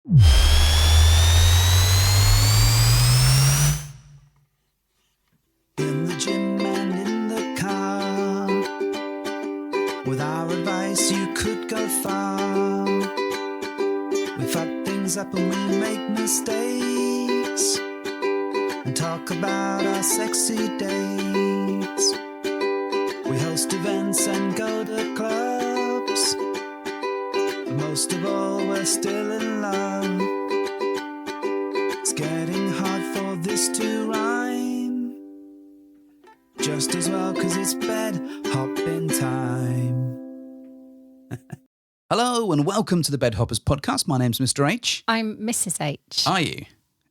In the gym and in the car, with our advice you could go far. We fuck things up and we make mistakes, and talk about our sexy dates. We host events and go to clubs, but most of all we're still in love. It's getting hard for this to rhyme, just as well 'cause it's bed hopping time. Hello and welcome to the Bed Hoppers podcast. My name's Mr. H. I'm Mrs. H. Are you?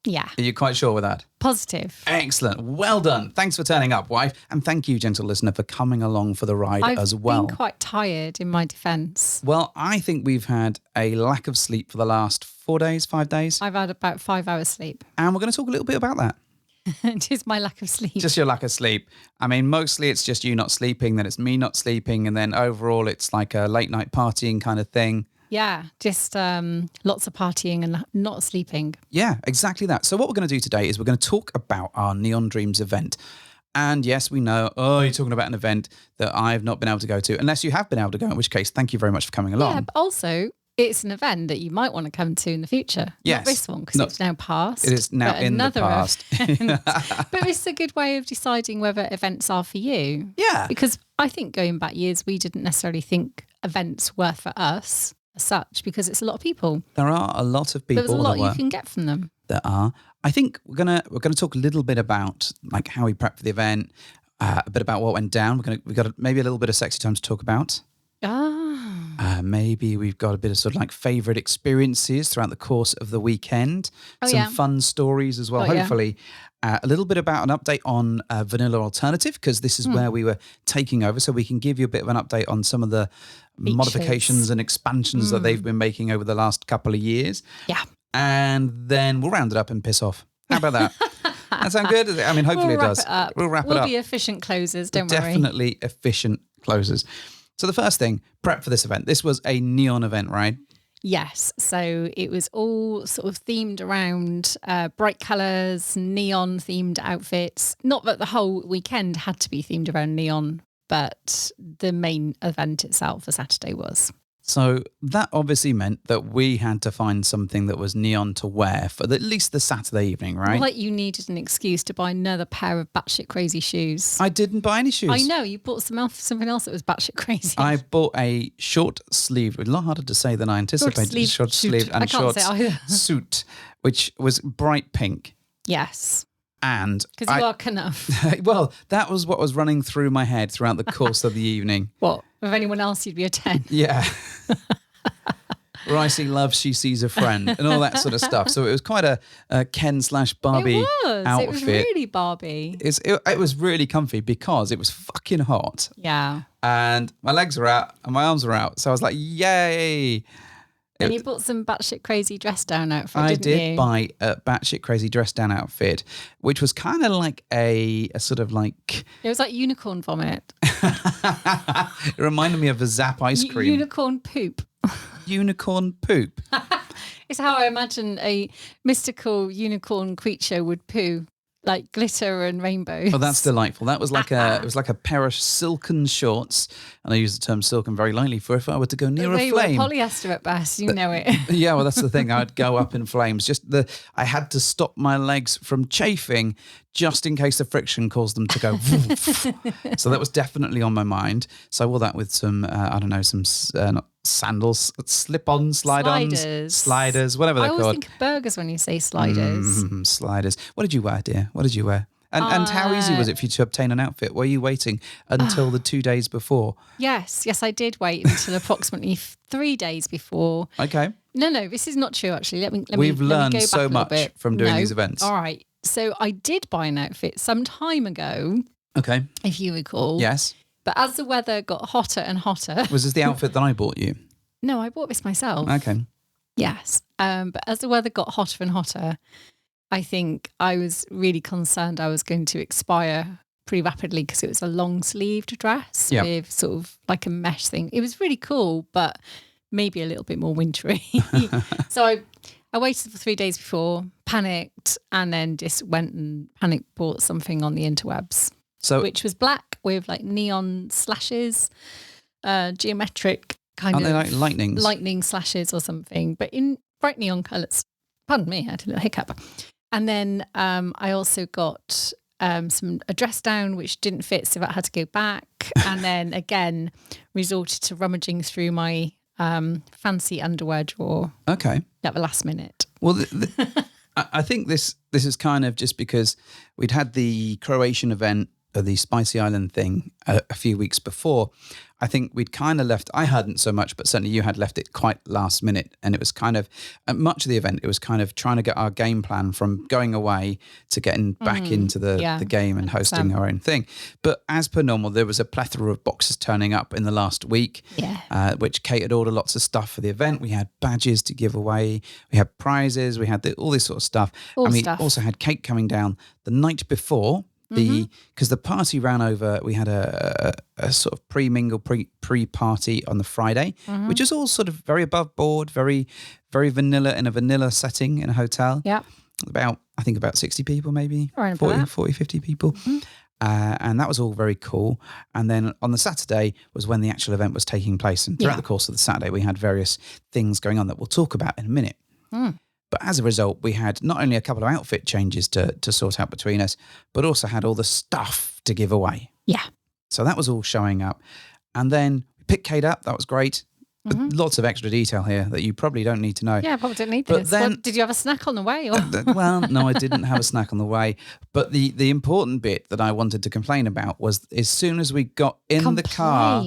Yeah. Are you quite sure with that? Positive. Excellent. Well done. Thanks for turning up, wife. And thank you, gentle listener, for coming along for the ride as well. I've been quite tired in my defence. Well, I think we've had a lack of sleep for the last 4 days, 5 days. I've had about 5 hours sleep. And we're going to talk a little bit about that. It is my lack of sleep. Just your lack of sleep. I mean, mostly it's just you not sleeping, then it's me not sleeping, and then overall it's like a late night partying kind of thing. Yeah, just lots of partying and not sleeping. Yeah, exactly that. So what we're going to do today is we're going to talk about our Neon Dreams event. And yes, we know, you're talking about an event that I've not been able to go to, unless you have been able to go, in which case, thank you very much for coming along. Yeah, but also it's an event that you might want to come to in the future. Yes. Not this one, because it's now past. It is now in the past. But it's a good way of deciding whether events are for you. Yeah. Because I think going back years, we didn't necessarily think events were for us as such, because it's a lot of people. There are a lot of people. There's a lot you can get from them. There are. I think we're gonna talk a little bit about like how we prep for the event, a bit about what went down. We've got maybe a little bit of sexy time to talk about. Maybe we've got a bit of sort of like favourite experiences throughout the course of the weekend. Some fun stories as well, hopefully. A little bit about an update on Vanilla Alternative, because this is where we were taking over. So we can give you a bit of an update on some of the modifications and expansions that they've been making over the last couple of years. Yeah. And then we'll round it up and piss off. How about that? That sound good? I mean, hopefully it does. We'll wrap it up. We'll be efficient closers, don't worry. Definitely efficient closers. So the first thing, prep for this event. This was a neon event, right? Yes. So it was all sort of themed around bright colours, neon themed outfits. Not that the whole weekend had to be themed around neon, but the main event itself for Saturday was. So that obviously meant that we had to find something that was neon to wear for at least the Saturday evening, right? Like you needed an excuse to buy another pair of batshit crazy shoes. I didn't buy any shoes. I know, you bought something else that was batshit crazy. I bought a short sleeve, a lot harder to say than I anticipated. Short sleeve and short suit, which was bright pink. Yes. And because you are enough. Well, that was what was running through my head throughout the course of the evening. What? With anyone else, you'd be a 10. Yeah. Ricey loves, she sees a friend and all that sort of stuff. So it was quite a Ken/Barbie outfit. It was really Barbie. It was really comfy because it was fucking hot. Yeah. And my legs were out and my arms were out. So I was like, yay. And you bought some batshit crazy dress down outfit, didn't you? I did buy a batshit crazy dress down outfit, which was kind of like a sort of like... It was like unicorn vomit. It reminded me of a Zap ice cream. Unicorn poop. Unicorn poop. It's how I imagine a mystical unicorn creature would poo. Like glitter and rainbows. Oh, that's delightful. That was like it was like a pair of silken shorts, and I use the term silken very lightly for if I were to go near a flame. They were polyester at best, you know it. Yeah, well, that's the thing. I'd go up in flames. I had to stop my legs from chafing just in case the friction caused them to go. So that was definitely on my mind. So I wore that with some, not sandals, slip-on, sliders, whatever they're called. I always think of burgers when you say sliders. Sliders. What did you wear, dear? What did you wear? And how easy was it for you to obtain an outfit? Were you waiting until the 2 days before? Yes, I did wait until approximately 3 days before. Okay. No, this is not true, actually. We've learned go back so much from doing these events. All right. So I did buy an outfit some time ago. Okay. If you recall. Yes. But as the weather got hotter and hotter... Was this the outfit that I bought you? No, I bought this myself. Okay. Yes. But as the weather got hotter and hotter, I think I was really concerned I was going to expire pretty rapidly because it was a long-sleeved dress with sort of like a mesh thing. It was really cool, but maybe a little bit more wintry. So I waited for 3 days before, panicked, and then just went and panic bought something on the interwebs, which was black with like neon slashes, geometric kind Aren't of they like lightning slashes or something, but in bright neon colours. Pardon me, I had a little hiccup. And then I also got a dress down which didn't fit, so I had to go back. And then again, resorted to rummaging through my fancy underwear drawer. Okay. At the last minute. Well, I think this is kind of just because we'd had the Croatian event, the Spicy Island thing a few weeks before. I think we'd kind of left, I hadn't so much, but certainly you had left it quite last minute. And it was kind of, at much of the event, it was kind of trying to get our game plan from going away to getting back into the game and hosting our own thing. But as per normal, there was a plethora of boxes turning up in the last week, which Kate had ordered lots of stuff for the event. We had badges to give away. We had prizes. We had all this sort of stuff. We also had Kate coming down the night before. Because the party ran over, we had a sort of pre-mingle, pre-party on the Friday, which is all sort of very above board, very, very vanilla in a vanilla setting in a hotel. Yeah. I think about 60 people maybe, Around 40, 50 people. And that was all very cool. And then on the Saturday was when the actual event was taking place. And throughout the course of the Saturday, we had various things going on that we'll talk about in a minute. But as a result, we had not only a couple of outfit changes to sort out between us, but also had all the stuff to give away. Yeah. So that was all showing up. And then we picked Kate up. That was great. Lots of extra detail here that you probably don't need to know. Yeah, I probably don't need but this. Then, did you have a snack on the way? Or? Well, no, I didn't have a snack on the way. But the important bit that I wanted to complain about was as soon as we got in the car,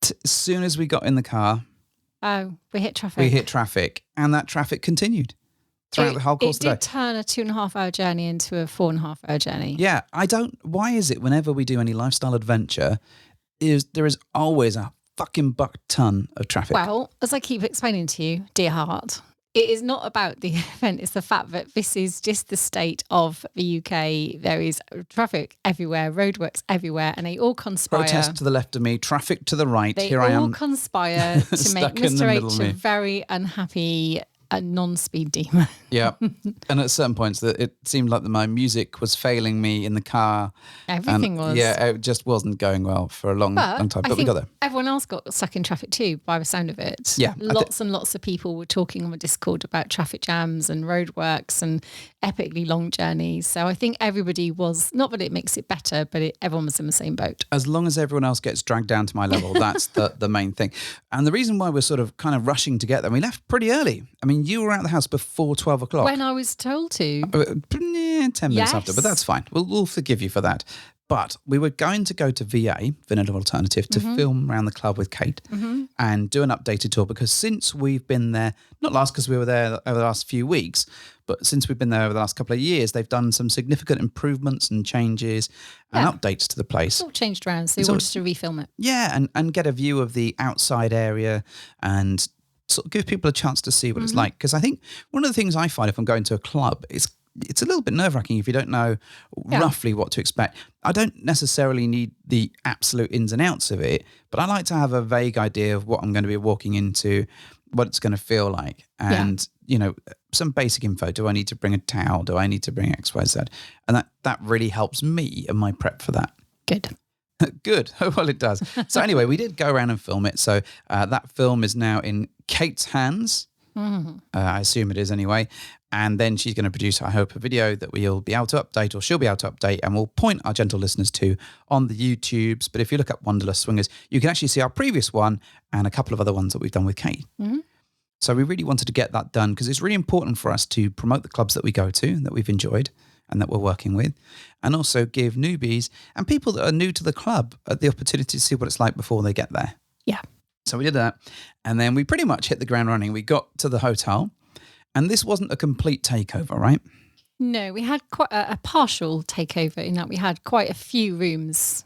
as soon as we got in the car, we hit traffic. And that traffic continued throughout the whole course of the day. It did turn a 2.5-hour journey into a 4.5-hour journey. Yeah, why is it whenever we do any lifestyle adventure, there is always a fucking buck ton of traffic? Well, as I keep explaining to you, dear heart, it is not about the event. It's the fact that this is just the state of the UK. There is traffic everywhere, roadworks everywhere, and they all conspire. Protest to the left of me, traffic to the right. They Here I am. They all conspire to make Mr. H a very unhappy non-speed demon. Yeah. And at certain points, it seemed like my music was failing me in the car. Everything was. Yeah, it just wasn't going well for a long time. But we got there. Everyone else got stuck in traffic too, by the sound of it. Yeah. Lots and lots of people were talking on the Discord about traffic jams and roadworks and epically long journeys. So I think everybody was, not that it makes it better, but everyone was in the same boat. As long as everyone else gets dragged down to my level, that's the main thing. And the reason why we're sort of kind of rushing to get there, we left pretty early. I mean, you were out of the house before 12 o'clock. When I was told to. 10 minutes after, but that's fine. We'll forgive you for that. But we were going to go to VA, Vanilla Alternative, to film around the club with Kate and do an updated tour, because since we've been there, not last because we were there over the last few weeks, but since we've been there over the last couple of years, they've done some significant improvements and changes and updates to the place. It's all changed around, so they wanted to refilm it. Yeah, and get a view of the outside area and sort of give people a chance to see what it's like. Because I think one of the things I find if I'm going to a club is it's a little bit nerve-wracking if you don't know roughly what to expect. I don't necessarily need the absolute ins and outs of it, but I like to have a vague idea of what I'm going to be walking into, what it's going to feel like, and some basic info. Do I need to bring a towel? Do I need to bring X, Y, Z? And that really helps me in my prep for that. Good. Good. Well, it does. So anyway, we did go around and film it. So that film is now in Kate's hands. I assume it is anyway. And then she's going to produce, I hope, a video that we'll be able to update, or she'll be able to update, and we'll point our gentle listeners to on the YouTubes. But if you look up Wanderlust Swingers, you can actually see our previous one and a couple of other ones that we've done with Kate. So we really wanted to get that done because it's really important for us to promote the clubs that we go to, that we've enjoyed and that we're working with, and also give newbies and people that are new to the club the opportunity to see what it's like before they get there. Yeah. So we did that, and then we pretty much hit the ground running. We got to the hotel, and this wasn't a complete takeover, right? No, we had quite a partial takeover in that we had quite a few rooms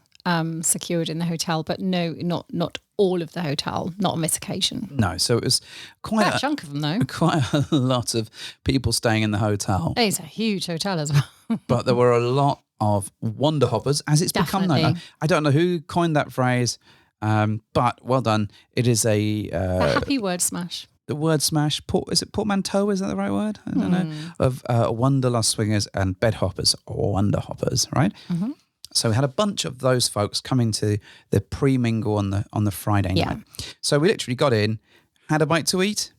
secured in the hotel, but no, not all of the hotel, not on this occasion. No, so it was quite a chunk of them, though. Quite a lot of people staying in the hotel. It's a huge hotel as well. But there were a lot of wander hoppers, as it's become known. I don't know who coined that phrase, but well done. It is a happy word smash. the word smash. Is it portmanteau? Is that the right word? I don't know. Of Wanderlust swingers and bed hoppers or wonder hoppers, right? Mm-hmm. So we had a bunch of those folks coming to the pre-mingle on the Friday night. So we literally got in, had a bite to eat,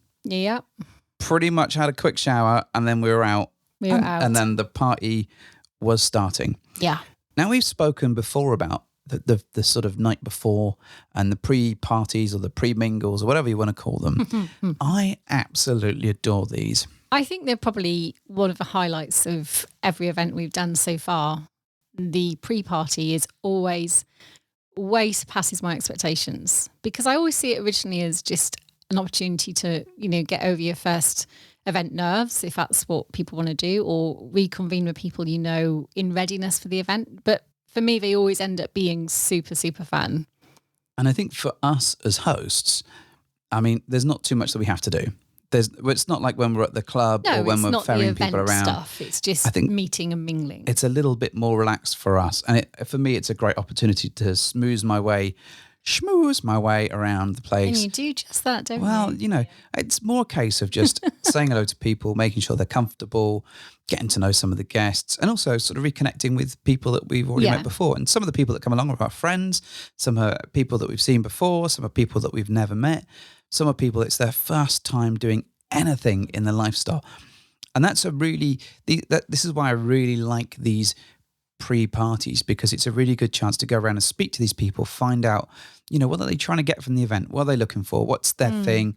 pretty much had a quick shower, and then we were out. And then the party was starting. Yeah. Now we've spoken before about the sort of night before and the pre-parties or the pre-mingles or whatever you want to call them. I absolutely adore these. I think they're probably one of the highlights of every event we've done so far. The pre-party is always way surpasses my expectations, because I always see it originally as just an opportunity to, get over your first event nerves, if that's what people want to do, or reconvene with people in readiness for the event. But for me, they always end up being super, super fun. And I think for us as hosts, I mean, there's not too much that we have to do. It's not like when we're at the club or when we're ferrying people around. Stuff. It's just meeting and mingling. It's a little bit more relaxed for us. And for me, it's a great opportunity to schmooze my way around the place. And you do just that, don't you? Well, it's more a case of just saying hello to people, making sure they're comfortable, getting to know some of the guests, and also sort of reconnecting with people that we've already met before. And some of the people that come along are our friends, some are people that we've seen before, some are people that we've never met, some are people it's their first time doing anything in the lifestyle. And that's this is why I really like these pre-parties, because it's a really good chance to go around and speak to these people, find out, what are they trying to get from the event? What are they looking for? What's their thing?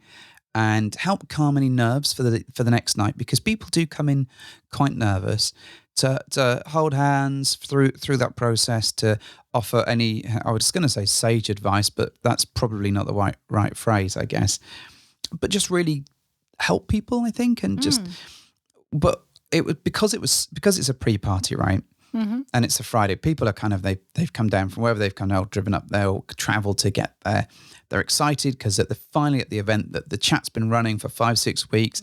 And help calm any nerves for the next night, because people do come in quite nervous. To hold hands through that process, to offer any, I was going to say sage advice, but that's probably not the right phrase, I guess. But just really help people, I think, and but it was because it's a pre-party, right? Mm-hmm. And it's a Friday. People are kind of, they've come down from wherever they've come now, driven up there, or traveled to get there. They're excited because finally at the event that the chat's been running for 5-6 weeks,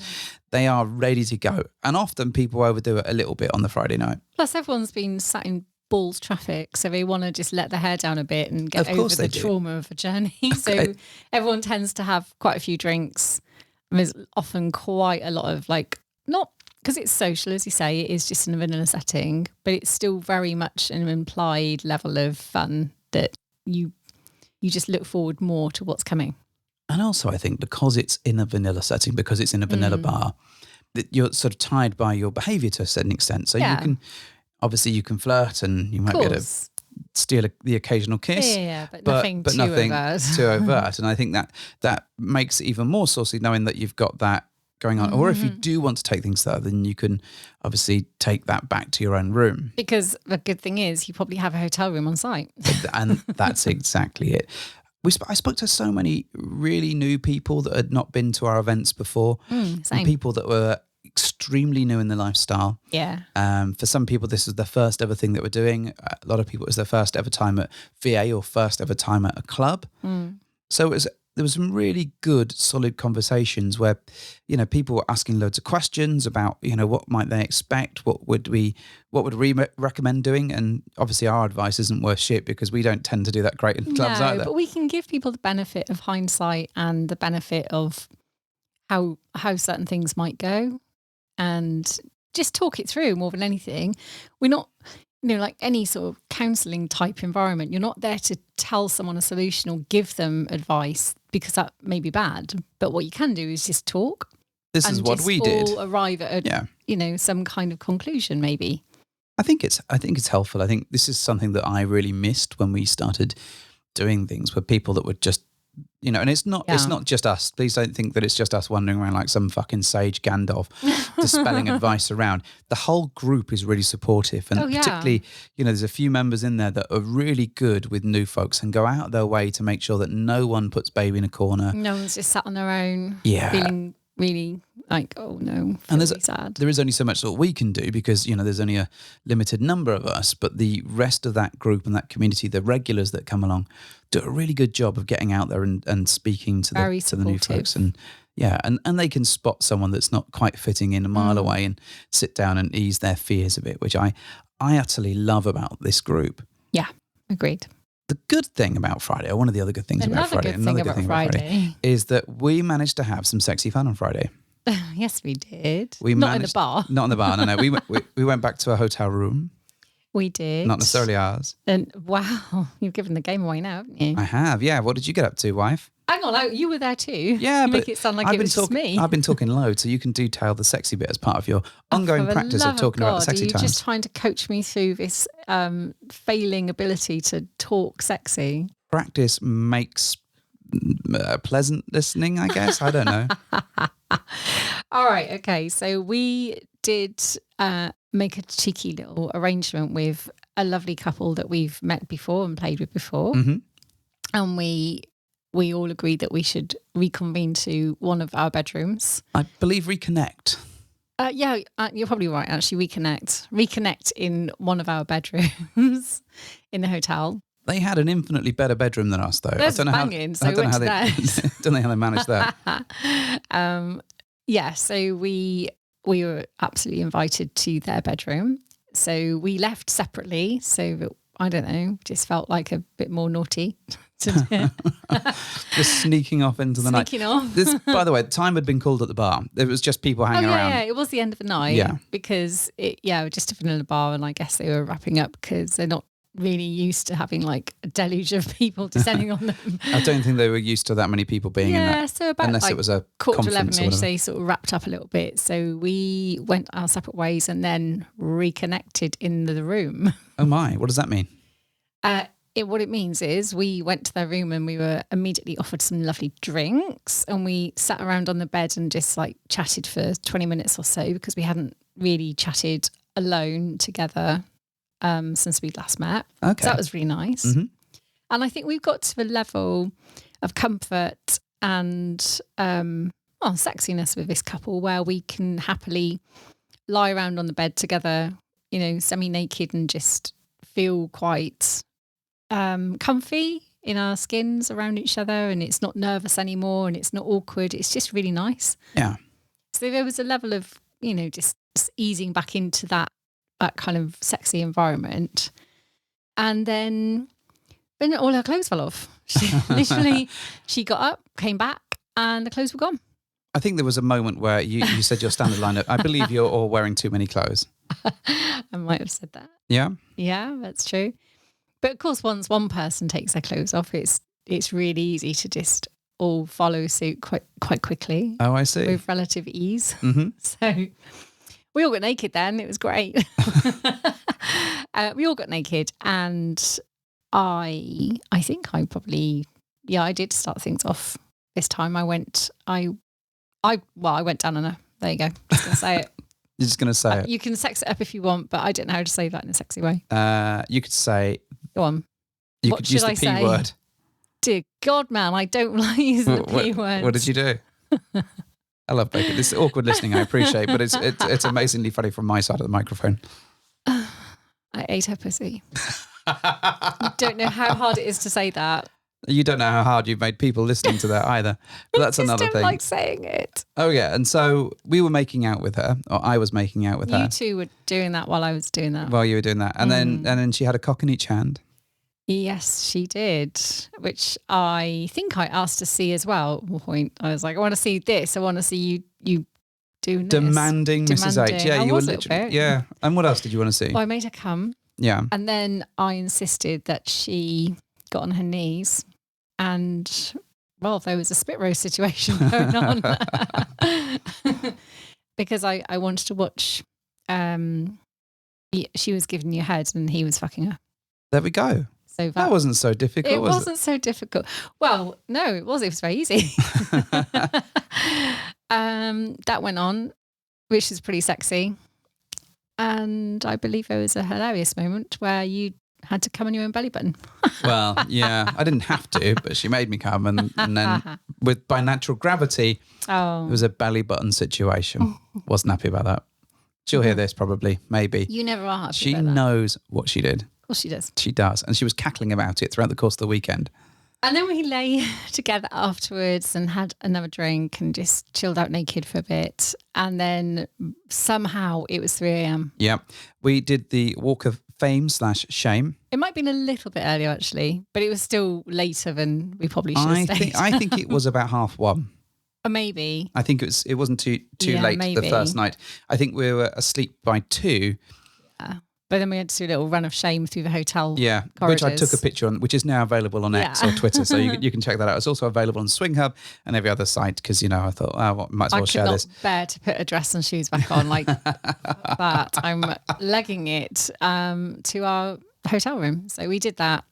they are ready to go. And often people overdo it a little bit on the Friday night. Plus everyone's been sat in balls traffic, so they want to just let their hair down a bit and get over the trauma of a journey. Okay. So everyone tends to have quite a few drinks. And there's often quite a lot of not because it's social, as you say, it is just in a vanilla setting, but it's still very much an implied level of fun that you just look forward more to what's coming. And also, I think because it's in a vanilla setting, because it's in a vanilla bar, that you're sort of tied by your behaviour to a certain extent. So you can flirt, and you might be able to steal the occasional kiss. But nothing too overt. And I think that makes it even more saucy, knowing that you've got that going on. Or if you do want to take things further, then you can obviously take that back to your own room. Because the good thing is you probably have a hotel room on site. And that's exactly it. I spoke to so many really new people that had not been to our events before. Same. And people that were extremely new in the lifestyle. Yeah. For some people, this is their first ever thing that we're doing. A lot of people, it was their first ever time at VA or first ever time at a club. So there was some really good, solid conversations where, people were asking loads of questions about, what might they expect? What would we recommend doing? And obviously our advice isn't worth shit, because we don't tend to do that great in clubs either. But we can give people the benefit of hindsight and the benefit of how certain things might go, and just talk it through more than anything. We're not, like any sort of counselling type environment, you're not there to tell someone a solution or give them advice, because that may be bad. But what you can do is just talk. This is what we did. All arrive at some kind of conclusion, maybe. I think it's helpful. I think this is something that I really missed when we started doing things, where people that would just, and it's not just us. Please don't think that it's just us wandering around like some fucking sage Gandalf dispelling advice around. The whole group is really supportive, and particularly, there's a few members in there that are really good with new folks and go out of their way to make sure that no one puts baby in a corner. No one's just sat on their own, feeling really like, oh no, and sad. There is only so much that we can do, because there's only a limited number of us, but the rest of that group and that community, the regulars that come along, do a really good job of getting out there and speaking to the new folks, and they can spot someone that's not quite fitting in a mile away and sit down and ease their fears a bit, which I utterly love about this group. Yeah, agreed. The good thing about Friday, or one of the other good things about Friday, is that we managed to have some sexy fun on Friday. Yes, we did. Not in the bar. Not in the bar. No. We went back to a hotel room. We did. Not necessarily ours. And wow, you've given the game away now, haven't you? I have. Yeah. What did you get up to, wife? Hang on, you were there too. Yeah, you but make it sound like it was just me. I've been talking loads, so you can detail the sexy bit as part of your ongoing practice of talking about the sexy times. Are you just trying to coach me through this failing ability to talk sexy? Practice makes pleasant listening, I guess. I don't know. All right. Okay. So we did make a cheeky little arrangement with a lovely couple that we've met before and played with before. Mm-hmm. And we all agreed that we should reconvene to one of our bedrooms. I believe reconnect. Yeah, you're probably right, actually. Reconnect in one of our bedrooms in the hotel. They had an infinitely better bedroom than us, though. There's banging, so we went to theirs. Don't know how they managed that. Yeah, so we were absolutely invited to their bedroom. So we left separately. So I don't know, just felt like a bit more naughty. Just sneaking off into the night. Sneaking off. This, by the way, time had been called at the bar. It was just people hanging around. Yeah, it was the end of the night. Yeah. Because we're just a vanilla bar, and I guess they were wrapping up because they're not really used to having like a deluge of people descending on them. I don't think they were used to that many people being in that. So about unless it was a quarter to conference 11ish, they sort of wrapped up a little bit. So we went our separate ways and then reconnected in the room. Oh my, what does that mean? What it means is we went to their room and we were immediately offered some lovely drinks, and we sat around on the bed and just like chatted for 20 minutes or so, because we hadn't really chatted alone together since we last met. Okay. So that was really nice. Mm-hmm. And I think we've got to a level of comfort and sexiness with this couple where we can happily lie around on the bed together, semi-naked, and just feel quite comfy in our skins around each other, and it's not nervous anymore and it's not awkward. It's just really nice. Yeah. So there was a level of, just easing back into that kind of sexy environment. And then all her clothes fell off. She got up, came back, and the clothes were gone. I think there was a moment where you said your standard lineup. I believe you're all wearing too many clothes. I might have said that. Yeah? Yeah, that's true. But of course, once one person takes their clothes off, it's really easy to just all follow suit quite quickly. Oh, I see. With relative ease. Mm-hmm. So we all got naked then. It was great. We all got naked, and I think I probably, I did start things off this time. I went down on her. There you go. Just gonna say it. You're just going to say it. You can sex it up if you want, but I don't know how to say that in a sexy way. You could say... Go on. You could use the P word. Dear God, man, I don't like using the P word. What did you do? I love bacon. This is awkward listening, I appreciate, but it's amazingly funny from my side of the microphone. I ate her pussy. You don't know how hard it is to say that. You don't know how hard you've made people listening to that either. But that's another thing. I just don't like saying it. Oh, yeah. And so we were making out with her, or I was making out with her. You two were doing that while I was doing that. While you were doing that. And then she had a cock in each hand. Yes, she did, which I think I asked to see as well at one point. I was like, I want to see this. I want to see you doing this. Demanding Mrs. H. Yeah, you were literally. Yeah. And what else did you want to see? Well, I made her come. Yeah. And then I insisted that she got on her knees, and there was a spit roast situation going on because I wanted to watch. She was giving you head and he was fucking her. There we go. So that wasn't so difficult. It wasn't so difficult. Well, no, it was. It was very easy. That went on, which is pretty sexy. And I believe there was a hilarious moment where you had to come on your own belly button. Well, yeah, I didn't have to, but she made me come, and then by natural gravity, it was a belly button situation. Wasn't happy about that. She'll hear this probably, maybe. You never are happy She about that. knows what she did. Of course she does. She does, and she was cackling about it throughout the course of the weekend. And then we lay together afterwards and had another drink and just chilled out naked for a bit. And then somehow it was 3 a.m. Yeah, we did the walk of fame/shame. It might have been a little bit earlier actually, but it was still later than we probably should I have stayed. think it was about 1:30. Or maybe. I think it wasn't too Yeah, late maybe. the first night. I think we were asleep by 2. Yeah. But then we had to do a little run of shame through the hotel which corridors. I took a picture on, which is now available on X or Twitter, so you can check that out. It's also available on Swing Hub and every other site because I thought, might as well share this. I could not bear to put a dress and shoes back on like that. I'm legging it to our hotel room. So we did that.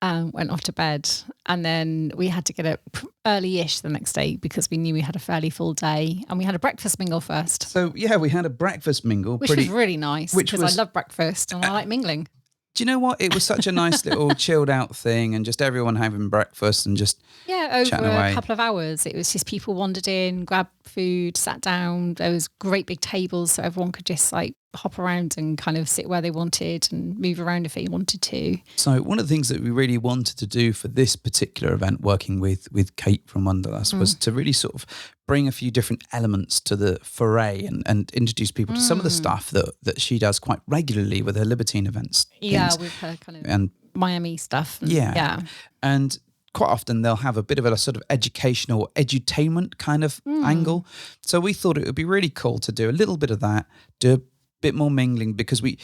Went off to bed, and then we had to get up early-ish the next day because we knew we had a fairly full day, and we had a breakfast mingle first. So yeah, we had a breakfast mingle, which was really nice because I love breakfast and I like mingling. Do you know what? It was such a nice little chilled out thing, and just everyone having breakfast and just over away. A couple of hours. It was just people wandered in, grabbed food, sat down. There was great big tables, so everyone could just like hop around and kind of sit where they wanted and move around if they wanted to. So one of the things that we really wanted to do for this particular event, working with Kate from Wonderlust, was to really sort of bring a few different elements to the foray and introduce people to some of the stuff that she does quite regularly with her Libertine events. Yeah, things. with her kind of and Miami stuff. Yeah. And quite often they'll have a bit of a sort of educational, edutainment kind of angle. So we thought it would be really cool to do a little bit of that, do a bit more mingling, because we're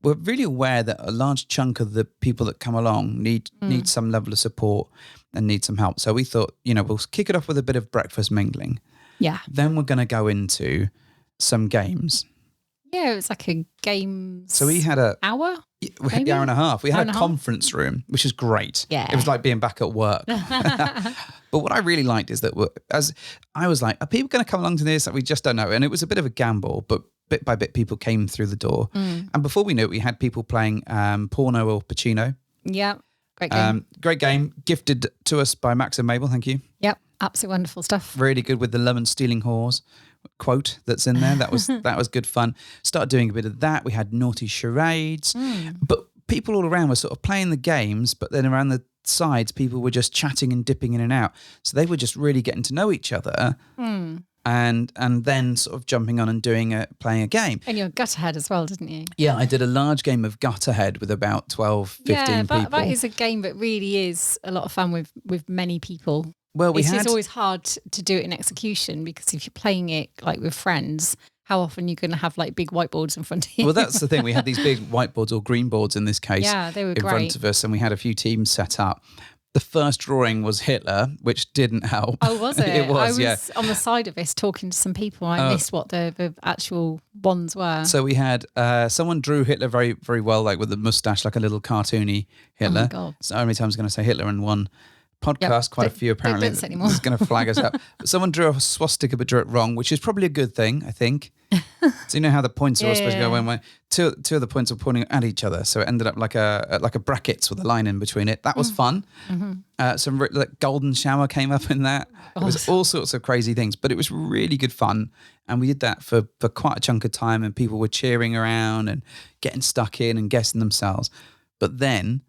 really aware that a large chunk of the people that come along need some level of support and need some help. So we thought, we'll kick it off with a bit of breakfast mingling. Yeah. Then we're going to go into some games. Yeah, it was like a games. So we had a hour? Maybe? Hour and a half. We had a half? conference room, which is great. Yeah. It was like being back at work. But what I really liked is that as I was like, are people going to come along to this? Like, we just don't know. And it was a bit of a gamble, but bit by bit, people came through the door. And before we knew it, we had people playing Porno or Pacino. Yeah, great game. Great game, gifted to us by Max and Mabel. Thank you. Yep, absolutely wonderful stuff. Really good with the lemon stealing whores quote that's in there. That was good fun. Started doing a bit of that. We had naughty charades, but people all around were sort of playing the games, but then around the sides, people were just chatting and dipping in and out. So they were just really getting to know each other. And then sort of jumping on and playing a game. And you Gutterhead as well, didn't you? Yeah, I did a large game of Gutterhead with about 12, 15 people. That is a game that really is a lot of fun with many people. Well, it's always hard to do it in execution because if you're playing it like with friends, how often you're going to have like big whiteboards in front of you? Well, that's the thing. We had these big whiteboards or green boards in this case. Yeah, they were in great. front of us, and we had a few teams set up. The first drawing was Hitler, which didn't help. Oh, was it? It was, I was on the side of this talking to some people. I missed what the actual ones were. So we had someone drew Hitler very, very well, like with a mustache, like a little cartoony Hitler. Oh my God. So how many times I'm going to say Hitler in one podcast? Quite a few apparently. Don't say anymore. It's going to flag us up. But someone drew a swastika but drew it wrong, which is probably a good thing, I think. So you know how the points are all supposed to go when two of the points are pointing at each other, so it ended up like a brackets with a line in between it. That was fun. Some like golden shower came up in that. It was all sorts of crazy things, but it was really good fun. And we did that for quite a chunk of time, and people were cheering around and getting stuck in and guessing themselves. But then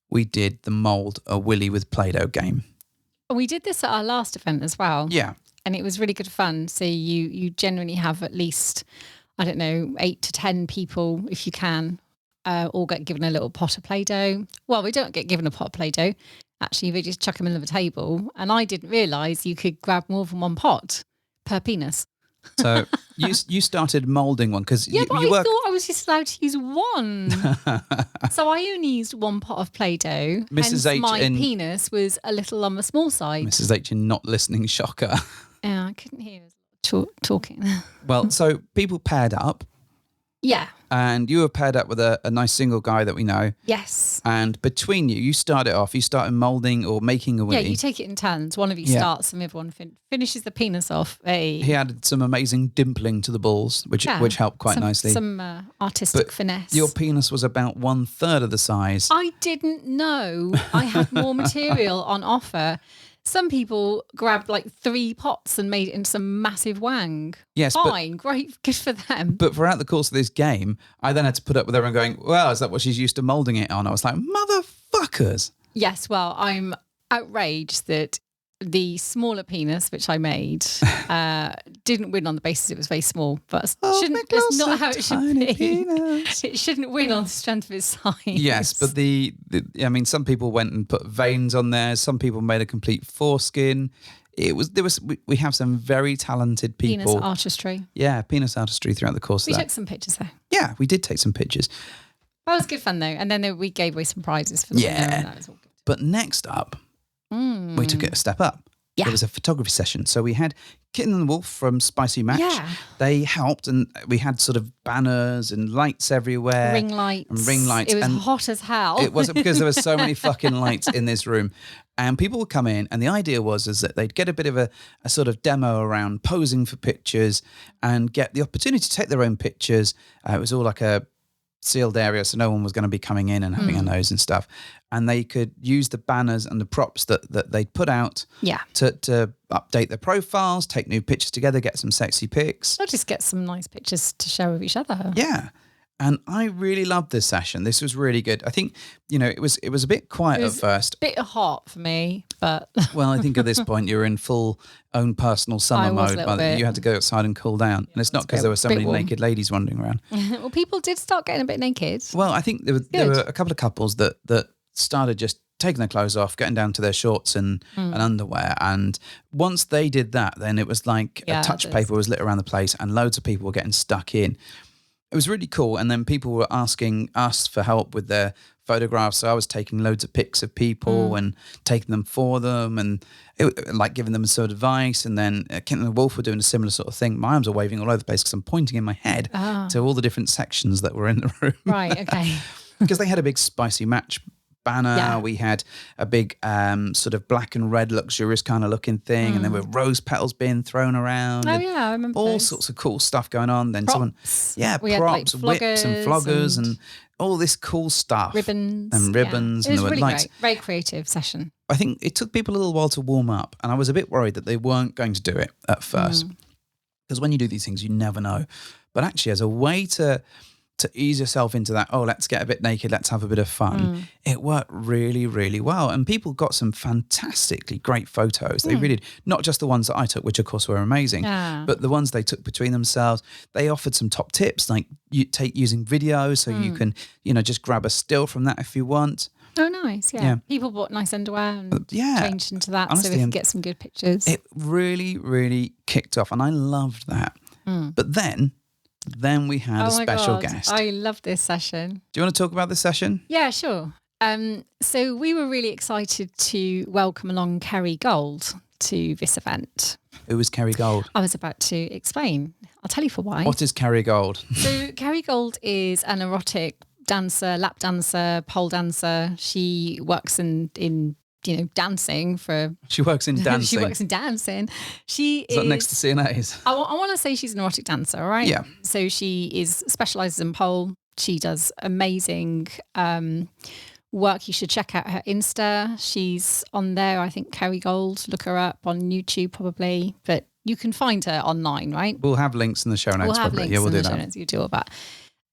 we did the mould a Willy with Play-Doh game. We did this at our last event as well. Yeah. And it was really good fun. So you generally have at least, 8 to 10 people, if you can, all get given a little pot of Play-Doh. Well, we don't get given a pot of Play-Doh. Actually, they just chuck them in the table. And I didn't realise you could grab more than one pot per penis. So you started moulding one because I thought I was just allowed to use one. So I only used one pot of Play-Doh. Mrs. Hence H my in- penis was a little on the small side. Mrs. H in not listening, shocker. Yeah, I couldn't hear talking. Well, so people paired up. Yeah. And you were paired up with a nice single guy that we know. Yes. And between you started moulding or making a Willy. Yeah, you take it in turns. One of you starts and the other one finishes the penis off. He added some amazing dimpling to the balls, which helped quite nicely. Some artistic finesse. Your penis was about 1/3 of the size. I didn't know I had more material on offer. Some people grabbed like 3 pots and made it into some massive wang. Yes, fine, great, good for them. But throughout the course of this game, I then had to put up with everyone going, well, is that what she's used to moulding it on? I was like, motherfuckers. Yes, well, I'm outraged that the smaller penis, which I made, didn't win on the basis it was very small, but that's not how it should be. Penis. It shouldn't win on the strength of its size. Yes, but I mean, some people went and put veins on there. Some people made a complete foreskin. We have some very talented people. Penis artistry. Yeah, penis artistry throughout the course We of that. took some pictures though. Yeah, we did take some pictures. That was good fun though. And then we gave away some prizes for the winner, and that was all good. But next up, we took it a step up. Yeah. It was a photography session. So we had Kitten and the Wolf from Spicy Match. Yeah. They helped, and we had sort of banners and lights everywhere. Ring lights. And ring lights. It was and hot as hell. it wasn't because there were so many fucking lights in this room. And people would come in, and the idea was that they'd get a bit of a sort of demo around posing for pictures and get the opportunity to take their own pictures. It was all like a sealed area, so no one was going to be coming in and having a nose and stuff. And they could use the banners and the props that they'd put out to update their profiles, take new pictures together, get some sexy pics. I'll just get some nice pictures to share with each other. Yeah. And I really loved this session. This was really good. I think, it was a bit quiet at first. A bit hot for me, but... Well, I think at this point you're in full own personal summer mode. Bit. You had to go outside and cool down. And it's not because there were so many naked ladies wandering around. Well, people did start getting a bit naked. Well, I think there were a couple of couples that started just taking their clothes off, getting down to their shorts and underwear. And once they did that, then it was like a touch paper was lit around the place and loads of people were getting stuck in. It was really cool. And then people were asking us for help with their photographs. So I was taking loads of pics of people and taking them for them and like giving them some advice. And then Kent and the Wolf were doing a similar sort of thing. My arms are waving all over the place because I'm pointing in my head to all the different sections that were in the room. Right, okay. Because they had a big Spicy Match banner. Yeah. We had a big sort of black and red luxurious kind of looking thing, and there were rose petals being thrown around. Oh yeah, I remember all those. sorts of cool stuff going on. Then Props. props, We had, like, whips and floggers and all this cool stuff. Ribbons. And ribbons. Yeah. And it was there were really lights. great. Very creative session. I think it took people a little while to warm up, and I was a bit worried that they weren't going to do it at first. Because when you do these things, you never know. But actually, as a way to ease yourself into that, let's get a bit naked, let's have a bit of fun. It worked really, really well. And people got some fantastically great photos. They really did. Not just the ones that I took, which of course were amazing, but the ones they took between themselves. They offered some top tips, like using video so you can, just grab a still from that if you want. Oh, nice. Yeah. People bought nice underwear and changed into that so we could get some good pictures. It really, really kicked off and I loved that. But then we had a special guest. I love this session. Do you want to talk about this session? Yeah, sure. So we were really excited to welcome along Kerry Gold to this event. Who was Kerry Gold? I was about to explain. I'll tell you for why. What is Kerry Gold? So Kerry Gold is an erotic dancer, lap dancer, pole dancer. She works in dancing for... She works in dancing. She works in dancing. Is that next to CNA's? I want to say she's an erotic dancer, all right? Yeah. So she specialises in pole. She does amazing work. You should check out her Insta. She's on there, I think, Kerry Gold. Look her up on YouTube probably. But you can find her online, right? We'll have links in the show notes. We'll have probably. links Yeah, we'll in do the show that. notes. You do all that.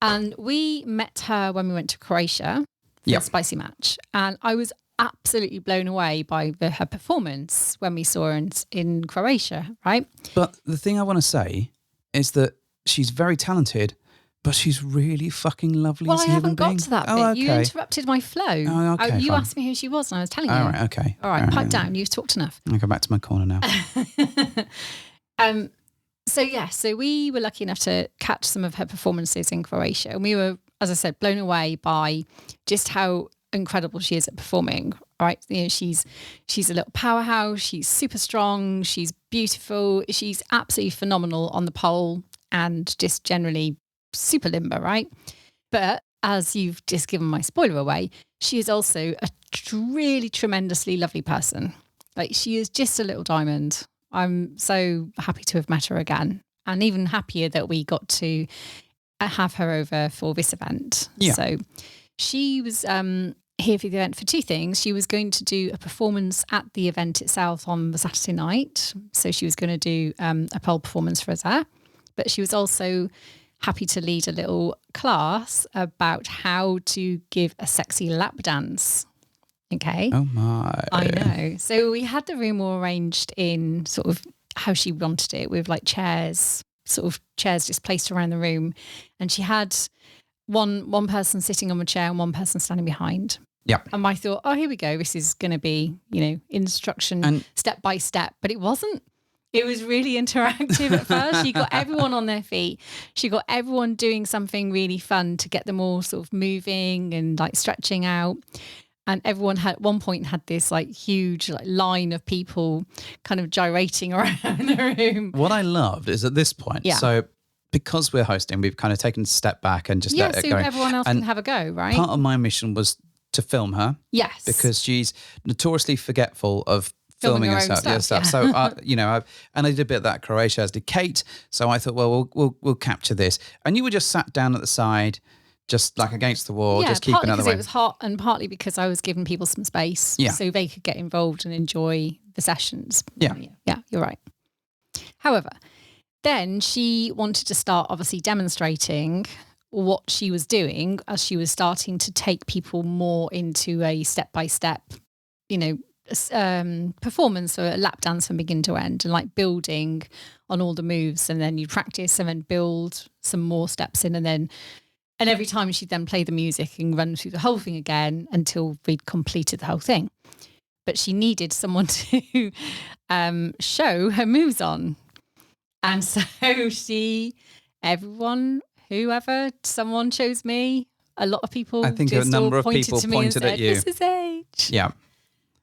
And we met her when we went to Croatia for the Spicy Match. And I was absolutely blown away by her performance when we saw her in Croatia, right? But the thing I want to say is that she's very talented, but she's really fucking lovely as a human being. I haven't got to that bit. Okay. You interrupted my flow. Oh, okay, you fine. asked me who she was and I was telling you. All right, okay. All right, pipe down. You've talked enough. I'll go back to my corner now. So we were lucky enough to catch some of her performances in Croatia. And we were, as I said, blown away by just how incredible she is at performing, right? She's a little powerhouse. She's super strong. She's beautiful. She's absolutely phenomenal on the pole and just generally super limber, right? But as you've just given my spoiler away, she is also a really tremendously lovely person. Like, she is just a little diamond. I'm so happy to have met her again, and even happier that we got to have her over for this event. Yeah. So she was here for the event for two things. She was going to do a performance at the event itself on the Saturday night. So she was going to do a pole performance for us there. But she was also happy to lead a little class about how to give a sexy lap dance. Okay. Oh my. I know. So we had the room all arranged in sort of how she wanted it, with like chairs just placed around the room. And she had one person sitting on a chair and one person standing behind. Yeah. And I thought, oh, here we go. This is going to be, instruction And step by step. But it wasn't. It was really interactive at first. She got everyone on their feet. She got everyone doing something really fun to get them all sort of moving and like stretching out. And everyone at one point had this like huge like line of people kind of gyrating around the room. what I loved is at this point, so because we're hosting, we've kind of taken a step back and just let it so go. everyone else can have a go, right? Part of my mission was to film her. Yes. Because she's notoriously forgetful of filming her own herself. stuff, yeah. So, and I did a bit of that in Croatia, as did Kate. So I thought, well, we'll capture this. And you were just sat down at the side, just like against the wall, just keeping partly out of the because way. it was hot, and partly because I was giving people some space so they could get involved and enjoy the sessions. Yeah, you're right. However, then she wanted to start obviously demonstrating what she was doing as she was starting to take people more into a step-by-step, performance or a lap dance from begin to end, and like building on all the moves, and then you practice and then build some more steps in, and every time she'd then play the music and run through the whole thing again until we'd completed the whole thing. But she needed someone to show her moves on. And so someone chose me. A lot of people, I think a number of people pointed at you. This is H. Yeah.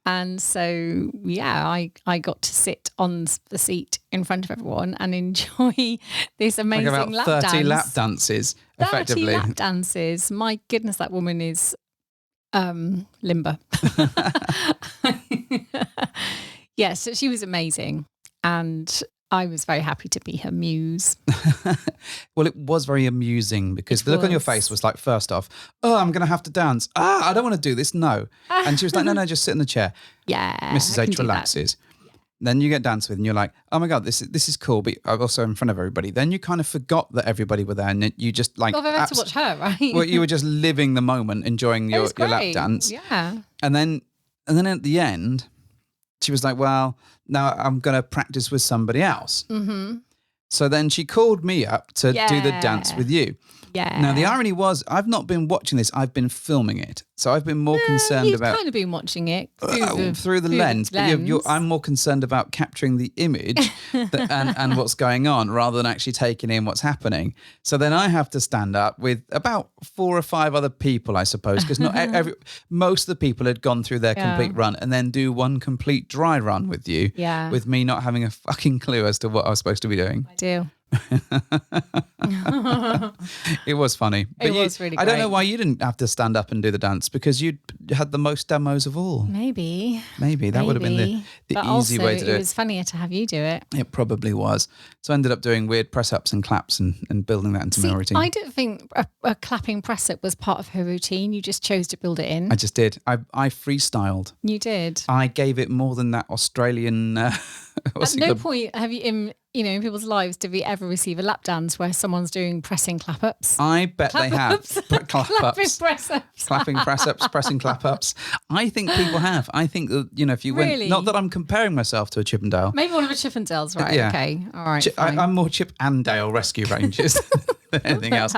And so, I got to sit on the seat in front of everyone and enjoy this amazing like about 30 lap dances, effectively. 30 lap dances. My goodness, that woman is limber. Yes, so she was amazing. And I was very happy to be her muse. Well, it was very amusing because the look on your face was like, first off, oh, I'm going to have to dance. I don't want to do this. No. And she was like, no, just sit in the chair. Yeah. Mrs. H relaxes. Then you get danced with and you're like, oh my God, this is cool. But I'm also in front of everybody. Then you kind of forgot that everybody were there and you just like... Well, I had to watch her, right? Well, you were just living the moment, enjoying your lap dance. Yeah. And then at the end, she was like, well, now I'm going to practice with somebody else. Mm-hmm. So then she called me up to do the dance with you. Yeah. Now, the irony was I've not been watching this. I've been filming it. So I've been more concerned You've about... kind of been watching it through the lens. But I'm more concerned about capturing the image and what's going on rather than actually taking in what's happening. So then I have to stand up with about 4 or 5 other people, I suppose, because not most of the people had gone through their complete run and then do one complete dry run with you. Yeah. With me not having a fucking clue as to what I was supposed to be doing. I do. It was funny. But it was really great. I don't know why you didn't have to stand up and do the dance because you had the most demos of all. Maybe that would have been the easy way to do it. It was funnier to have you do it. It probably was. So I ended up doing weird press-ups and claps and building that into my routine. I don't think a clapping press-up was part of her routine. You just chose to build it in. I just did. I freestyled. You did. I gave it more than that Australian... At no point have you, in people's lives, did we ever receive a lap dance where someone's doing pressing clap-ups? I bet they have. Clapping press-ups. Clapping press-ups, pressing clap-ups. I think people have. I think that, if you went... Not that I'm comparing myself to a Chippendale. Maybe one of the Chippendales, right? Yeah. Okay. All right. I'm more Chip and Dale Rescue Rangers than anything else.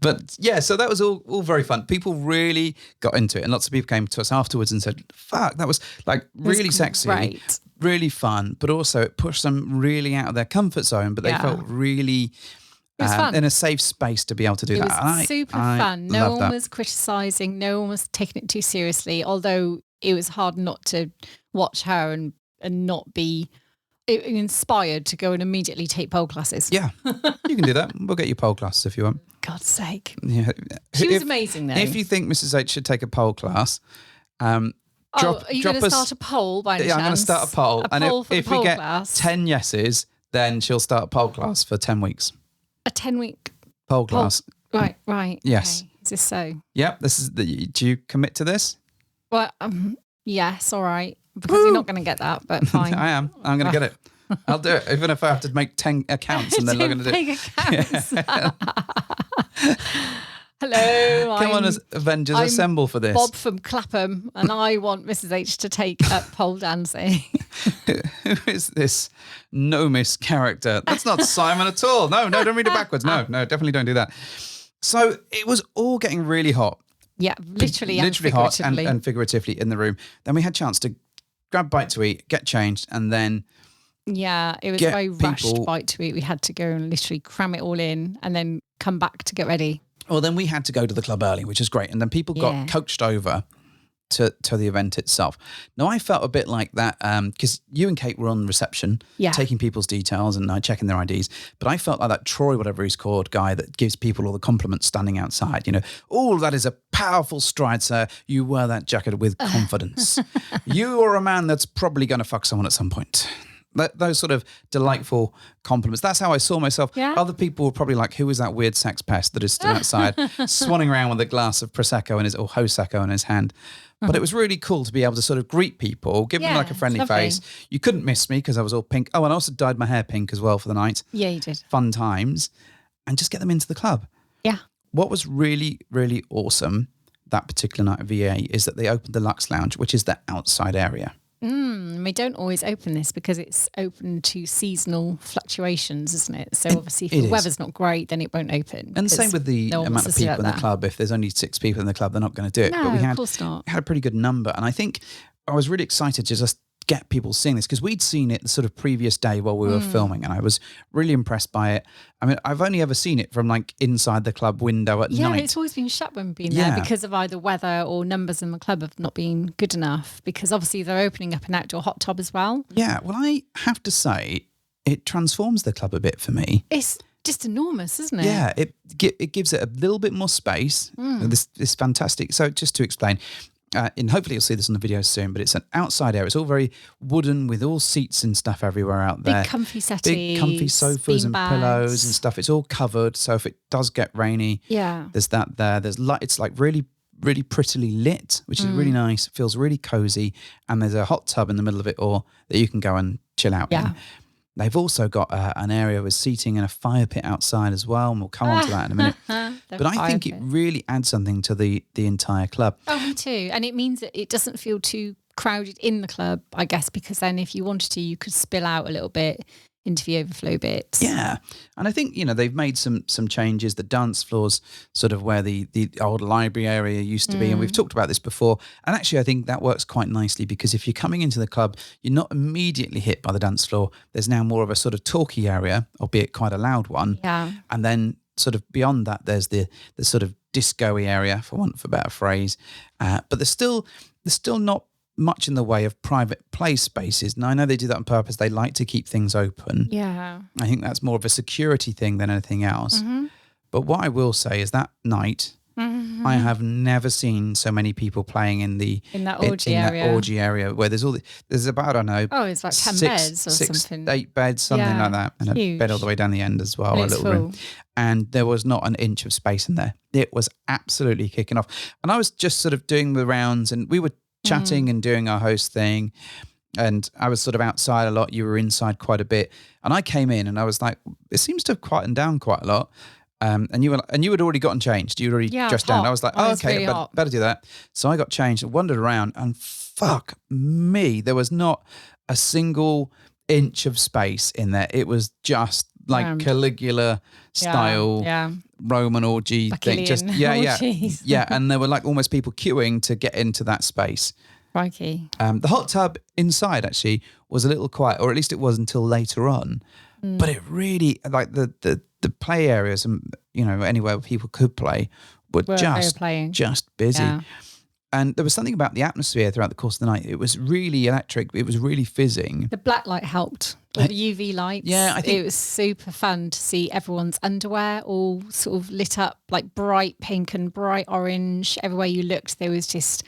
But yeah, so that was all very fun. People really got into it. And lots of people came to us afterwards and said, fuck, that was like really sexy. Right. Really fun, but also it pushed them really out of their comfort zone, but they felt really in a safe space to be able to do that. It was super fun. No one was criticising, no one was taking it too seriously, although it was hard not to watch her and not be inspired to go and immediately take pole classes. Yeah, you can do that. We'll get you pole classes if you want. God's sake. Yeah. She was amazing though. If you think Mrs. H should take a pole class, are you going to start a poll by any chance? I'm going to start a poll. If we get class. 10 yeses, then she'll start a pole class for 10 weeks. A 10-week pole class. Right. Yes. Okay. Is this so? Yep. Do you commit to this? Well, yes, all right. Because you're not going to get that, but fine. I am. I'm going to get it. I'll do it, even if I have to make 10 accounts and then log into it. Accounts. Hello. Come on, as Avengers, I'm assemble for this. Bob from Clapham, and I want Mrs. H to take up pole dancing. Who is this no-miss character? That's not Simon at all. No, don't read it backwards. No, definitely don't do that. So it was all getting really hot. Yeah, literally hot figuratively. and figuratively in the room. Then we had a chance to grab a bite to eat, get changed, and then Yeah, it was get very rushed people- bite to eat. We had to go and literally cram it all in and then come back to get ready. well, then we had to go to the club early, which is great. And then people Yeah. got coached over to the event itself. Now, I felt a bit like that because you and Kate were on reception, Yeah. taking people's details and checking their IDs. But I felt like that Troy, whatever he's called, guy that gives people all the compliments standing outside. You know, oh, that is a powerful stride, sir. You wear that jacket with confidence. You are a man that's probably going to fuck someone at some point. Those sort of delightful compliments. That's how I saw myself. Yeah. Other people were probably like, who is that weird sex pest that is still outside, swanning around with a glass of Prosecco or Hosecco in his hand? But it was really cool to be able to sort of greet people, give them Yeah, like a friendly lovely. face. You couldn't miss me because I was all pink. Oh, and I also dyed my hair pink as well for the night. Yeah, you did. Fun times. And just get them into the club. Yeah. What was really, really awesome that particular night at VA is that they opened the Lux Lounge, which is the outside area. We don't always open this because it's open to seasonal fluctuations, isn't it? So obviously if it the is. weather's not great, then it won't open. And same with the no one amount wants of to sit people at in the that. club. If there's only 6 people in the club, they're not going to do it. No, But we of course not. had a pretty good number. And I think I was really excited to just get people seeing this because we'd seen it the sort of previous day while we were filming, and I was really impressed by it. I mean, I've only ever seen it from like inside the club window at Yeah, night. it's always been shut when we've been Yeah. there because of either weather or numbers in the club have not been good enough, because obviously they're opening up an outdoor hot tub as well. Yeah, well, I have to say, it transforms the club a bit for me. It's just enormous, isn't it? Yeah, it gives it a little bit more space. This fantastic. So just to explain, and hopefully you'll see this on the video soon, but it's an outside area. It's all very wooden with all seats and stuff everywhere out there. Big comfy settees. Big comfy sofas and beanbags. pillows and stuff. It's all covered. So if it does get rainy, Yeah. there's that there. There's light. It's like really, really prettily lit, which is really nice. It feels really cozy. And there's a hot tub in the middle of it all that you can go and chill out Yeah. in. They've also got an area with seating and a fire pit outside as well, and we'll come on to that in a minute. But I think it really adds something to the entire club. Oh, me too. And it means that it doesn't feel too crowded in the club, I guess, because then if you wanted to, you could spill out a little bit into the overflow bits. Yeah. And I think, they've made some changes. The dance floors, sort of where the old library area used to be. And we've talked about this before. And actually, I think that works quite nicely because if you're coming into the club, you're not immediately hit by the dance floor. There's now more of a sort of talky area, albeit quite a loud one. Yeah. And then sort of beyond that, there's the sort of disco-y area, for want of a better phrase. But there's still not much in the way of private play spaces. And I know they do that on purpose. They like to keep things open. Yeah. I think that's more of a security thing than anything else. But what I will say is that night, I have never seen so many people playing in that orgy area. That orgy area where there's about, I don't know. Oh, it's like 10 beds or something. 8 beds, something Yeah, like that. And a huge. bed all the way down the end as well, And a it's little room. full. And there was not an inch of space in there. It was absolutely kicking off. And I was just sort of doing the rounds and we were chatting and doing our host thing. And I was sort of outside a lot. You were inside quite a bit. And I came in and I was like, it seems to have quietened down quite a lot. And you had already gotten changed. You'd already Yeah, dressed it's down. hot. I was like, Oh, oh, it's okay, really hot. better do that. So I got changed and wandered around and fuck me, there was not a single inch of space in there. It was just like Rammed. Caligula style Yeah. Roman orgy thing. Just Bacchanalian orgies. yeah. And there were like almost people queuing to get into that space. Crikey. The hot tub inside actually was a little quiet, or at least it was until later on. But it really, like the play areas and anywhere where people could play were They were playing. just busy. Yeah. And there was something about the atmosphere throughout the course of the night. It was really electric. It was really fizzing. The black light helped. All the UV lights. Yeah, I think- it was super fun to see everyone's underwear all sort of lit up like bright pink and bright orange. Everywhere you looked, there was just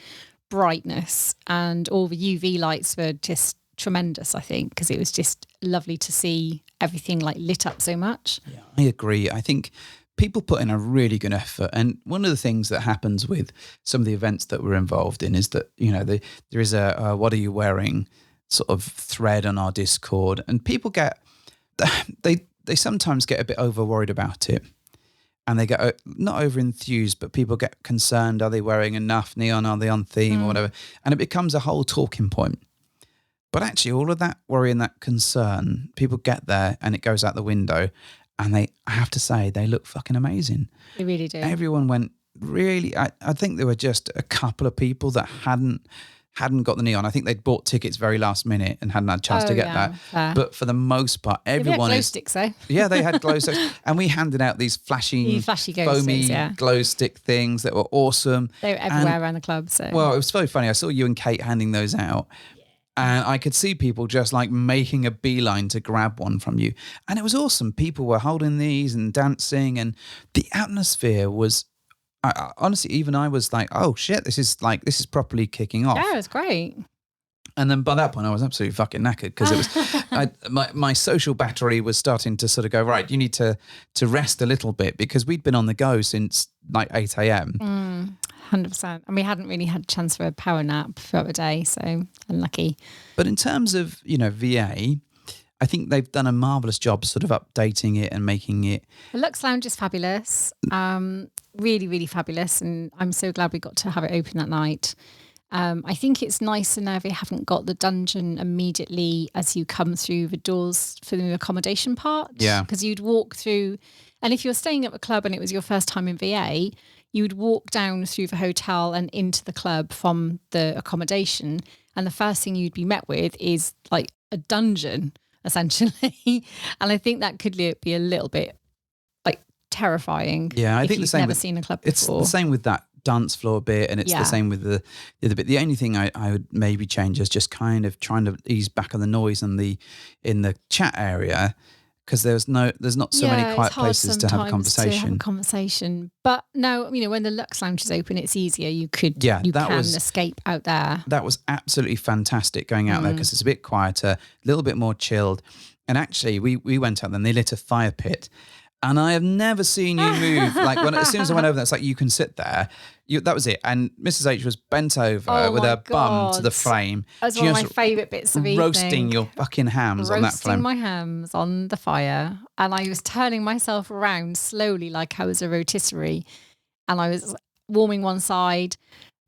brightness, and all the UV lights were just tremendous, I think, because it was just lovely to see everything like lit up so much. I agree. I think people put in a really good effort. And one of the things that happens with some of the events that we're involved in is that, there is a what are you wearing sort of thread on our Discord, and people they sometimes get a bit over worried about it. and they get not over enthused, but people get concerned. Are they wearing enough neon? Are they on theme or whatever? And it becomes a whole talking point. But actually, all of that worry and that concern, people get there and it goes out the window, and I have to say, they look fucking amazing. They really do. Everyone went really. I think there were just a couple of people that hadn't got the neon. I think they'd bought tickets very last minute and hadn't had a chance to get that. Fair. But for the most part, everyone glow is. sticks, though. Yeah, they had glow sticks, and we handed out these Flashy glow foamy sticks, glow stick things that were awesome. They were everywhere around the club. So well, it was so funny. I saw you and Kate handing those out. And I could see people just like making a beeline to grab one from you. And it was awesome. People were holding these and dancing, and the atmosphere was, honestly, even I was like, oh shit, this is properly kicking off. yeah, it was great. And then by that point, I was absolutely fucking knackered because it was my social battery was starting to sort of go, right, you need to rest a little bit, because we'd been on the go since like 8 a.m. 100%. And we hadn't really had a chance for a power nap throughout the day, so unlucky. But in terms of, VA, I think they've done a marvellous job sort of updating it and making it. The Lux Lounge is fabulous. Really, really fabulous. And I'm so glad we got to have it open that night. I think it's nicer now they haven't got the dungeon immediately as you come through the doors for the accommodation part. Yeah. Because you'd walk through, and if you're staying at the club and it was your first time in VA, you would walk down through the hotel and into the club from the accommodation. And the first thing you'd be met with is like a dungeon, essentially. And I think that could be a little bit like terrifying. Yeah, I if think the you've same. Never seen a club before. It's the same with that dance floor bit, and it's the same with the other bit. The only thing I would maybe change is just kind of trying to ease back on the noise in the chat area, because there's not so many quiet places to have a conversation. But now, when the Lux Lounge is open, it's easier. You can escape out there. That was absolutely fantastic going out there, because it's a bit quieter, a little bit more chilled. And actually, we went out there and they lit a fire pit. And I have never seen you move. As soon as I went over there, it's like you can sit there. That was it. And Mrs. H was bent over with her bum to the flame. That's one of my favourite bits of evening. Roasting your fucking hams on that flame. Roasting my hams on the fire. And I was turning myself around slowly like I was a rotisserie. And I was warming one side,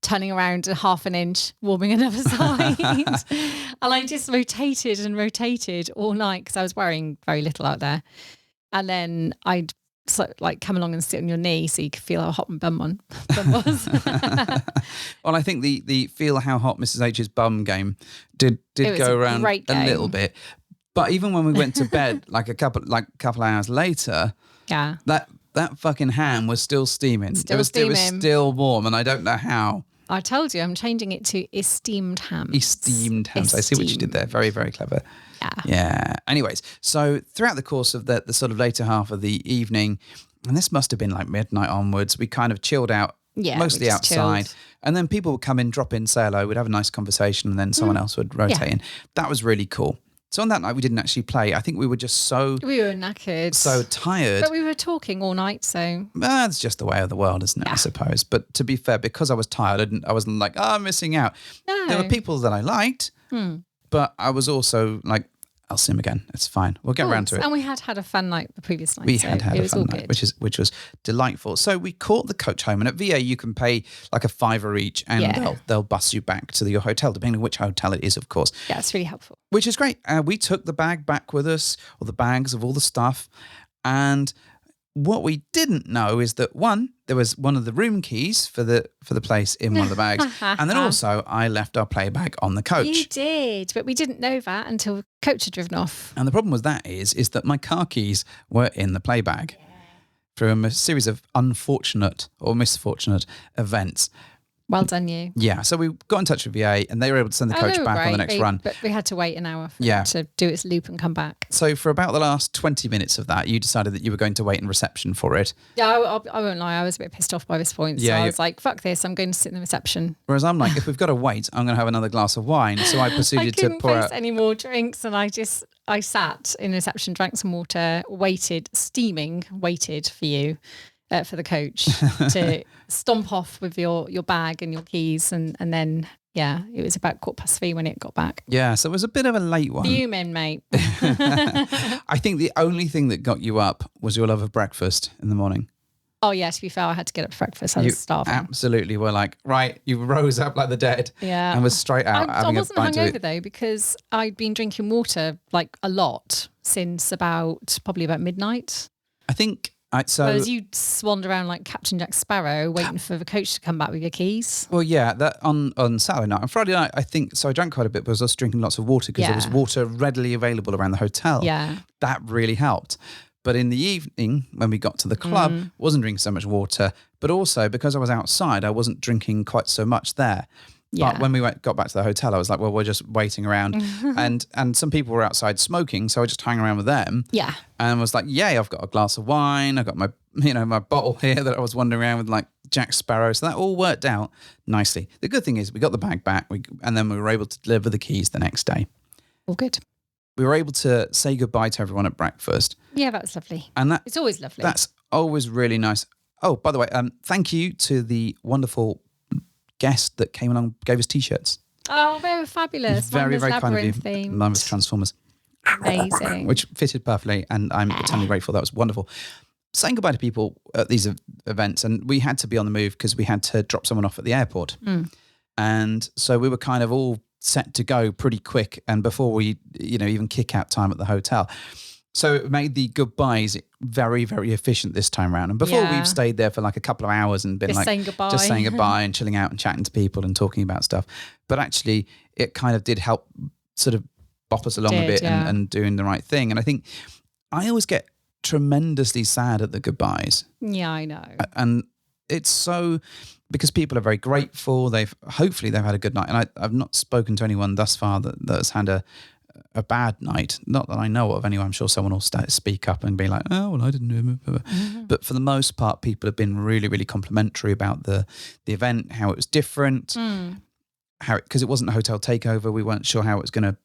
turning around a half an inch, warming another side. And I just rotated and rotated all night because I was wearing very little out there. And then I'd come along and sit on your knee so you could feel how hot my bum was. Well, I think the feel how hot Mrs. H's bum game did go around a little bit. But even when we went to bed, a couple hours later, yeah, that fucking ham was still steaming. It was still warm, and I don't know how. I told you, I'm changing it to esteemed hams. Esteemed hams. I see what you did there. Very, very clever. Yeah. Anyways, so throughout the course of the sort of later half of the evening, and this must have been like midnight onwards, we kind of chilled out, mostly outside. Chilled. And then people would come in, drop in, say hello, we'd have a nice conversation, and then someone else would rotate in. That was really cool. So on that night, we didn't actually play. I think we were just we were knackered. So tired. But we were talking all night, so. That's just the way of the world, isn't it, I suppose. But to be fair, because I was tired, I wasn't like, I'm missing out. No. There were people that I liked, but I was also like, I'll see him again. It's fine. We'll get around to it. And we had a fun night the previous night. We had a fun night, which was delightful. So we caught the coach home, and at VA you can pay like $5 each, and they'll bus you back to your hotel, depending on which hotel it is, of course. Yeah, it's really helpful. Which is great. We took the bag back with us, or the bags of all the stuff, and what we didn't know is that there was one of the room keys for the place in one of the bags, and then also I left our play bag on the coach. You did, but we didn't know that until the coach had driven off. And the problem with that is that my car keys were in the play bag through a series of unfortunate or misfortunate events. Well done, you. Yeah, so we got in touch with VA, and they were able to send the coach back on the next run. But we had to wait an hour for it to do its loop and come back. So for about the last 20 minutes of that, you decided that you were going to wait in reception for it. Yeah, I won't lie, I was a bit pissed off by this point. So I was like, fuck this, I'm going to sit in the reception. Whereas I'm like, if we've got to wait, I'm going to have another glass of wine. So I proceeded to pour out. I couldn't face any more drinks, and I sat in reception, drank some water, waited for you. For the coach to stomp off with your bag and your keys, and then it was about 3:15 when it got back. Yeah, so it was a bit of a late one. Fuming, mate. I think the only thing that got you up was your love of breakfast in the morning. Oh, yeah, to be fair, I had to get up for breakfast. I was starving. Absolutely were like, right, you rose up like the dead Yeah. and was straight out I having wasn't a bite to hungover eat. though, because I'd been drinking water like a lot since probably about midnight. I think, so... Whereas you swanned around like Captain Jack Sparrow waiting for the coach to come back with your keys. Well, yeah, that on Saturday night. On Friday night, I think, so I drank quite a bit because I was drinking lots of water because there was water readily available around the hotel. Yeah. That really helped. But in the evening, when we got to the club, wasn't drinking so much water. But also, because I was outside, I wasn't drinking quite so much there. Yeah. But when we got back to the hotel, I was like, well, we're just waiting around. and some people were outside smoking, so I just hung around with them. Yeah. And was like, yay, I've got a glass of wine. I've got my, my bottle here that I was wandering around with, like Jack Sparrow. So that all worked out nicely. The good thing is we got the bag back, and then we were able to deliver the keys the next day. All good. We were able to say goodbye to everyone at breakfast. Yeah, that was lovely. And it's always lovely. That's always really nice. Oh, by the way, thank you to the wonderful guest that came along, gave us T-shirts. Oh, they were fabulous. Very, very kind of you. Theme. Mine was Transformers. Amazing. Which fitted perfectly, and I'm eternally grateful. That was wonderful. Saying goodbye to people at these events, and we had to be on the move because we had to drop someone off at the airport. And so we were kind of all set to go pretty quick, and before we, even kick out time at the hotel. So it made the goodbyes very, very efficient this time around. And before we've stayed there for like a couple of hours and been just saying goodbye and chilling out and chatting to people and talking about stuff. But actually it kind of did help sort of bop us along a bit and doing the right thing. And I think I always get tremendously sad at the goodbyes. Yeah, I know. And it's so, because people are very grateful. Hopefully they've had a good night. And I've not spoken to anyone thus far that has had a bad night. Not that I know of anyway. I'm sure someone will speak up and be like, oh, well, I didn't know. But for the most part, people have been really, really complimentary about the event, how it was different, because it wasn't a hotel takeover. We weren't sure how it was going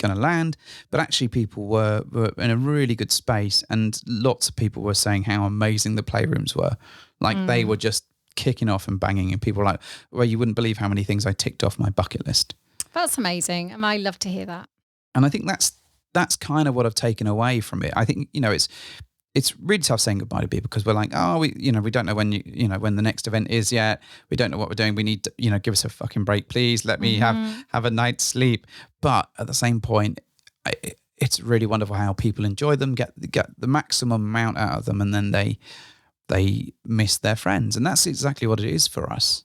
to land, but actually people were in a really good space, and lots of people were saying how amazing the playrooms were. Like they were just kicking off and banging, and people were like, well, you wouldn't believe how many things I ticked off my bucket list. That's amazing. And I love to hear that. And I think that's kind of what I've taken away from it. I think, it's really tough saying goodbye to people because we're like, oh, we don't know when when the next event is yet. We don't know what we're doing. We need to, give us a fucking break, please. Let me have a night's sleep. But at the same point, it's really wonderful how people enjoy them, get the maximum amount out of them, and then they miss their friends. And that's exactly what it is for us.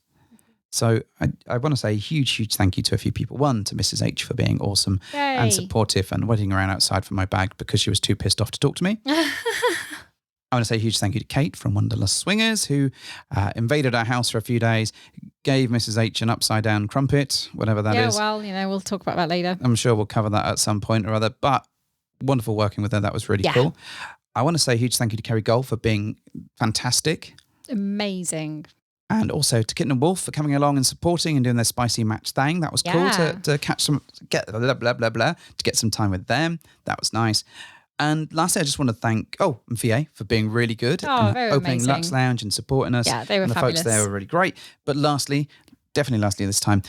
So I want to say a huge, huge thank you to a few people. One, to Mrs. H for being awesome and supportive and waiting around outside for my bag because she was too pissed off to talk to me. I want to say a huge thank you to Kate from Wanderlust Swingers, who invaded our house for a few days, gave Mrs. H an upside down crumpet, whatever that is. Yeah, well, we'll talk about that later. I'm sure we'll cover that at some point or other, but wonderful working with her. That was really cool. I want to say a huge thank you to Kerry Gold for being fantastic. Amazing. And also to Kitten and Wolf for coming along and supporting and doing their spicy match thing. That was cool to get some time with them. That was nice. And lastly, I just want to thank Mfie for being really good and opening amazing. Lux Lounge and supporting us. Yeah, they were and the fabulous. folks there were really great. But definitely lastly this time,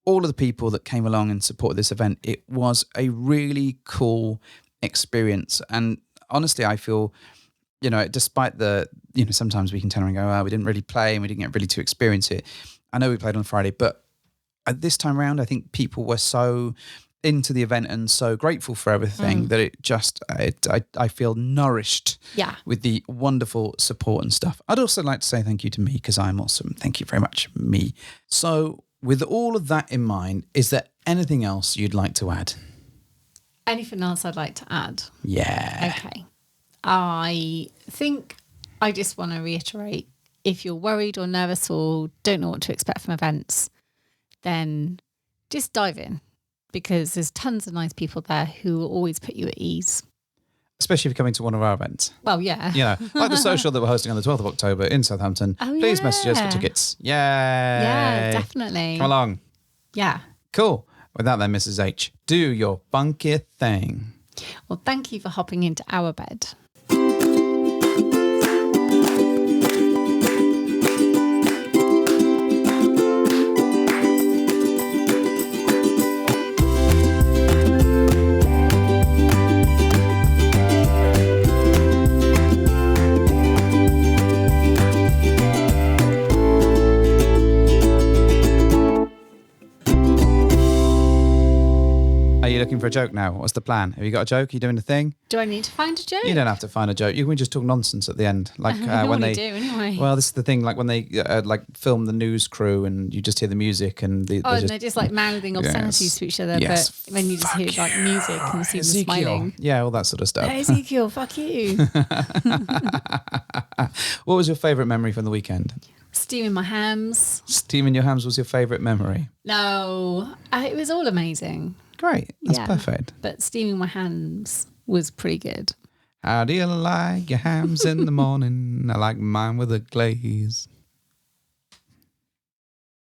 all of the people that came along and supported this event, it was a really cool experience. And honestly, I feel, despite the, sometimes we can turn around and go, we didn't really play and we didn't get really to experience it. I know we played on Friday, but this time around, I think people were so into the event and so grateful for everything that it just, I feel nourished with the wonderful support and stuff. I'd also like to say thank you to me because I'm awesome. Thank you very much, me. So with all of that in mind, is there anything else you'd like to add? Anything else I'd like to add? Yeah. Okay. I think I just want to reiterate, if you're worried or nervous or don't know what to expect from events, then just dive in because there's tons of nice people there who will always put you at ease. Especially if you're coming to one of our events. Well, yeah. Like the social that we're hosting on the 12th of October in Southampton. Oh, Please message us for tickets. Yay. Yeah, definitely. Come along. Yeah. Cool. With that then, Mrs. H, do your funky thing. Well, thank you for hopping into our bed. looking for a joke now? What's the plan? Have you got a joke? Are you doing a thing? Do I need to find a joke? You don't have to find a joke. You can just talk nonsense at the end, like I when they do anyway. Well, this is the thing. Like when they like film the news crew, and you just hear the music, and they're just like mouthing obscenities to each other. Yes. But when you just hear like music and see them smiling. Yeah, all that sort of stuff. Hey, Ezekiel, fuck you. What was your favourite memory from the weekend? Steaming my hams. Steaming your hams was your favourite memory. No, it was all amazing. Great, that's perfect. But steaming my hams was pretty good. How do you like your hams in the morning? I like mine with a glaze.